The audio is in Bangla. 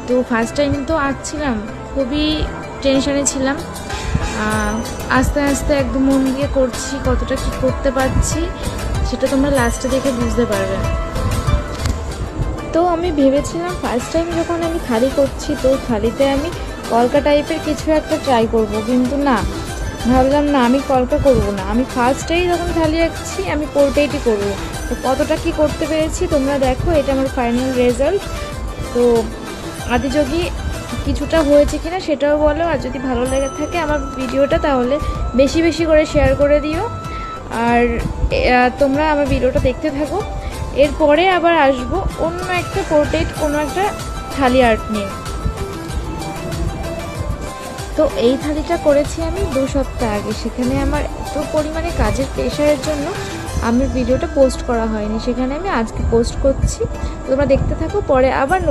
তো ফার্স্ট টাইম তো আঁকছিলাম, খুবই টেনশনে ছিলাম। আস্তে আস্তে একদম মন দিয়ে করছি, কতটা কি করতে পারছি সেটা তোমরা লাস্টে দেখে বুঝতে পারবে। তো আমি ভেবেছিলাম ফার্স্ট টাইম যখন আমি থালি করছি, তো থালিতে আমি কলকা টাইপের কিছু একটা ট্রাই করব, কিন্তু না, ভাবলাম না, আমি কলকা করব না। আমি ফার্স্টেই যখন থালি আঁকছি আমি পোর্ট্রেটই করব। তো কতটা কি করতে পেরেছি তোমরা দেখো, এটা আমার ফাইনাল রেজাল্ট। তো আদিযোগী কিছুটা হয়েছে কিনা সেটাও বলো, আর যদি ভালো লেগে থাকে আমার ভিডিওটা তাহলে বেশি বেশি করে শেয়ার করে দিও। আর তোমরা আমার ভিডিওটা দেখতে থাকো, এরপরে আবার আসবো অন্য একটা পোর্ট্রেট, কোনো একটা থালি আর্ট নিয়ে। তো এই থালিটা করেছি আমি 2 সপ্তাহ আগে, সেখানে আমার এত পরিমাণে কাজের প্রেশারের জন্য আমার ভিডিওটা পোস্ট করা হয়নি, সেখানে আমি আজকে পোস্ট করছি। তোমরা দেখতে থাকো, পরে আবার